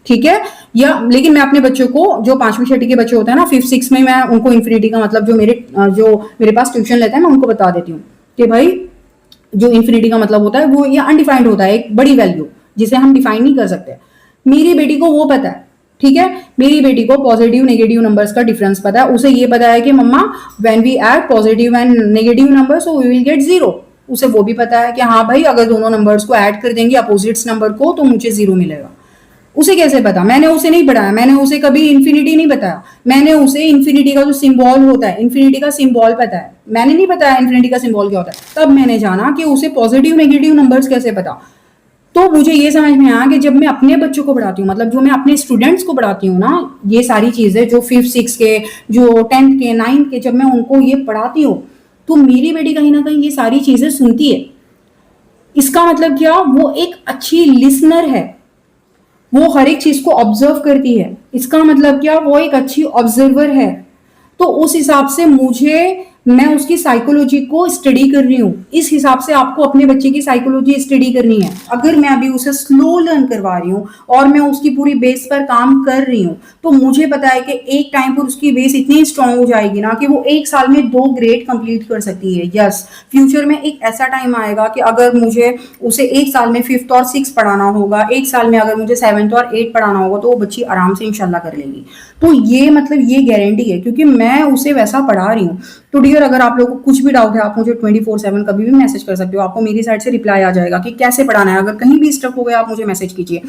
ठीक है। या लेकिन मैं अपने बच्चों को, जो 5वीं 6वीं के बच्चे होते हैं ना, 5th 6th में, मैं उनको इन्फिनिटी का मतलब जो मेरे पास ट्यूशन लेते हैं मैं उनको बता देती हूँ कि भाई जो इन्फिनिटी का मतलब होता है वो ये अनडिफाइंड होता है, एक बड़ी वैल्यू जिसे हम डिफाइन नहीं कर सकते। मेरी बेटी को वो पता है, ठीक है। मेरी बेटी को पॉजिटिव नेगेटिव नंबर्स का डिफरेंस पता है। उसे ये पता है कि मम्मा when we add positive and negative numbers so we will get 0। उसे वो भी पता है कि हाँ भाई अगर दोनों नंबर्स को ऐड कर देंगे अपोजिट्स नंबर को तो मुझे 0 मिलेगा। उसे कैसे पता? मैंने उसे नहीं पढ़ाया, मैंने उसे कभी इन्फिनिटी नहीं बताया, मैंने उसे इन्फिनिटी का जो सिंबल होता है, इन्फिनिटी का सिंबल पता है, मैंने नहीं बताया इन्फिनिटी का सिंबल क्या होता है। तब मैंने जाना कि उसे पॉजिटिव नेगेटिव नंबर्स कैसे पता। तो मुझे ये समझ में आया कि जब मैं अपने बच्चों को पढ़ाती हूँ, मतलब जो मैं अपने स्टूडेंट्स को पढ़ाती हूँ ना, ये सारी चीजें जो 5th 6th के, जो 10th के, 9th के, जब मैं उनको ये पढ़ाती हूँ तो मेरी बेटी कहीं ना कहीं ये सारी चीजें सुनती है। इसका मतलब क्या? वो एक अच्छी लिसनर है, वो हर एक चीज को ऑब्जर्व करती है। इसका मतलब क्या? वो एक अच्छी ऑब्जर्वर है। तो उस हिसाब से मैं उसकी साइकोलॉजी को स्टडी कर रही हूँ। इस हिसाब से आपको अपने बच्चे की साइकोलॉजी स्टडी करनी है। अगर मैं अभी उसे स्लो लर्न करवा रही हूँ और मैं उसकी पूरी बेस पर काम कर रही हूँ तो मुझे पता है कि एक टाइम पर उसकी बेस इतनी स्ट्रांग हो जाएगी ना कि वो 1 साल में 2 ग्रेड कंप्लीट कर सकती है। यस, फ्यूचर में एक ऐसा टाइम आएगा कि अगर मुझे उसे 1 साल में 5th और 6th पढ़ाना होगा, 1 साल में अगर मुझे 7th और 8th पढ़ाना होगा तो वो बच्ची आराम से इंशाल्लाह कर लेगी। तो ये मतलब ये गारंटी है क्योंकि मैं उसे वैसा पढ़ा रही हूँ। तो डियर, अगर आप लोगों को कुछ भी डाउट है आप मुझे 24/7 कभी भी मैसेज कर सकते हो, आपको मेरी साइड से रिप्लाई आ जाएगा कि कैसे पढ़ाना है। अगर कहीं भी स्टक हो गया आप मुझे मैसेज कीजिए,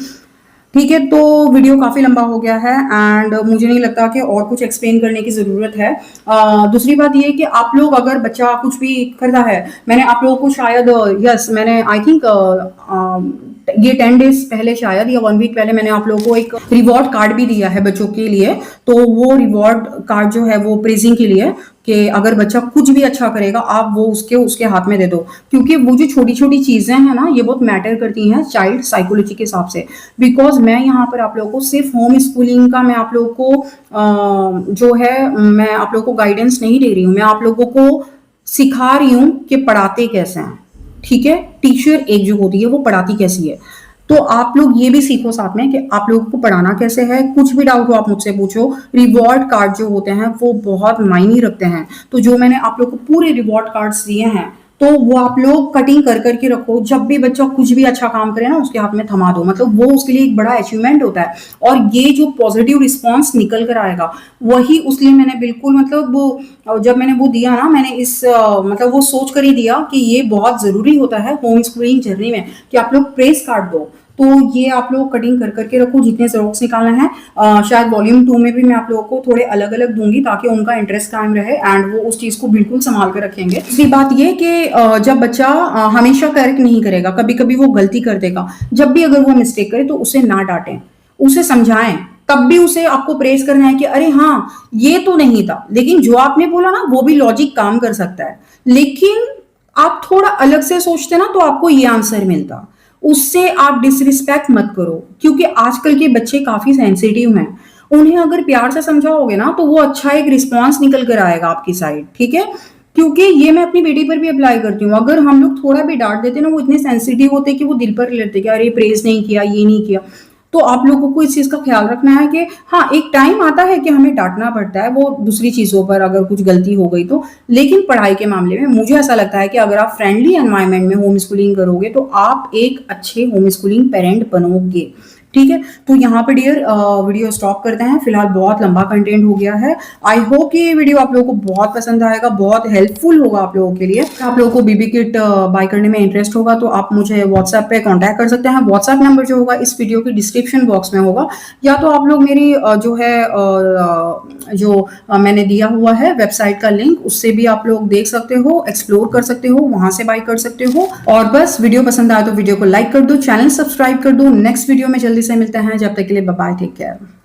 ठीक है। तो वीडियो काफ़ी लंबा हो गया है एंड मुझे नहीं लगता कि और कुछ एक्सप्लेन करने की ज़रूरत है। दूसरी बात ये कि आप लोग अगर बच्चा कुछ भी करता है, मैंने आप लोगों को शायद मैंने आई थिंक ये 10 डेज पहले शायद या 1 वीक पहले मैंने आप लोगों को एक रिवॉर्ड कार्ड भी दिया है बच्चों के लिए। तो वो रिवॉर्ड कार्ड जो है वो प्रेजिंग के लिए कि अगर बच्चा कुछ भी अच्छा करेगा आप वो उसके हाथ में दे दो, क्योंकि वो जो छोटी छोटी चीजें हैं ना ये बहुत मैटर करती हैं चाइल्ड साइकोलॉजी के हिसाब से। बिकॉज मैं यहाँ पर आप लोगों को सिर्फ होम स्कूलिंग का मैं आप लोगों को जो है मैं आप लोगों को गाइडेंस नहीं दे रही हूँ, मैं आप लोगों को सिखा रही हूँ कि पढ़ाते कैसे हैं, ठीक है। टीचर एक जो होती है वो पढ़ाती कैसी है। तो आप लोग ये भी सीखो साथ में कि आप लोगों को पढ़ाना कैसे है। कुछ भी डाउट हो आप मुझसे पूछो। रिवॉर्ड कार्ड जो होते हैं वो बहुत मायने रखते हैं। तो जो मैंने आप लोग को पूरे रिवॉर्ड कार्ड्स दिए हैं तो वो आप लोग कटिंग कर करके रखो। जब भी बच्चा कुछ भी अच्छा काम करे ना उसके हाथ में थमा दो, मतलब वो उसके लिए एक बड़ा अचीवमेंट होता है। और ये जो पॉजिटिव रिस्पॉन्स निकल कर आएगा वही, उसलिए मैंने बिल्कुल मतलब वो जब मैंने वो दिया ना मैंने मतलब वो सोच कर ही दिया कि ये बहुत जरूरी होता है होम स्कूलिंग जर्नी में कि आप लोग प्रेस कार्ड दो। तो ये आप लोग कटिंग कर करके रखो जितने जेरोक्स निकालना है। शायद वॉल्यूम 2 में भी मैं आप लोगों को थोड़े अलग अलग दूंगी ताकि उनका इंटरेस्ट कायम रहे एंड वो उस चीज को बिल्कुल संभाल कर रखेंगे। दूसरी बात ये कि जब बच्चा हमेशा करेक्ट नहीं करेगा, कभी कभी वो गलती कर देगा। जब भी अगर वो मिस्टेक करे तो उसे ना डांटें, उसे समझाएं। तब भी उसे आपको प्रेस करना है कि अरे हाँ ये तो नहीं था, लेकिन जो आपने बोला ना वो भी लॉजिक काम कर सकता है, लेकिन आप थोड़ा अलग से सोचते ना तो आपको ये आंसर मिलता। उससे आप डिसरिस्पेक्ट मत करो, क्योंकि आजकल के बच्चे काफी सेंसिटिव हैं। उन्हें अगर प्यार से समझाओगे ना तो वो अच्छा एक रिस्पॉन्स निकल कर आएगा आपकी साइड, ठीक है। क्योंकि ये मैं अपनी बेटी पर भी अप्लाई करती हूँ। अगर हम लोग थोड़ा भी डांट देते ना वो इतने सेंसिटिव होते कि वो दिल पर लेते कि अरे प्रेज नहीं किया, ये नहीं किया। तो आप लोगों को इस चीज का ख्याल रखना है कि हाँ एक टाइम आता है कि हमें डांटना पड़ता है वो दूसरी चीजों पर अगर कुछ गलती हो गई तो। लेकिन पढ़ाई के मामले में मुझे ऐसा लगता है कि अगर आप फ्रेंडली एनवायरनमेंट में होम स्कूलिंग करोगे तो आप एक अच्छे होम स्कूलिंग पेरेंट बनोगे, ठीक है, तो यहाँ पे डियर वीडियो स्टॉप करते हैं, फिलहाल बहुत लंबा कंटेंट हो गया है। आई होप कि ये वीडियो आप लोगों को बहुत पसंद आएगा, बहुत हेल्पफुल होगा आप लोगों के लिए। आप लोगों को बीबी किट बाय करने में इंटरेस्ट होगा तो आप मुझे व्हाट्सएप पे कांटेक्ट कर सकते हैं। व्हाट्सएप नंबर जो होगा इस वीडियो के डिस्क्रिप्शन बॉक्स में होगा, या तो आप लोग मेरी मैंने दिया हुआ है वेबसाइट का लिंक, उससे भी आप लोग देख सकते हो, एक्सप्लोर कर सकते हो, वहां से बाय कर सकते हो। और बस वीडियो पसंद आया तो वीडियो को लाइक कर दो, चैनल सब्सक्राइब कर दो। नेक्स्ट वीडियो में जल्दी से मिलते हैं, जब तक के लिए बाय बाय, टेक केयर।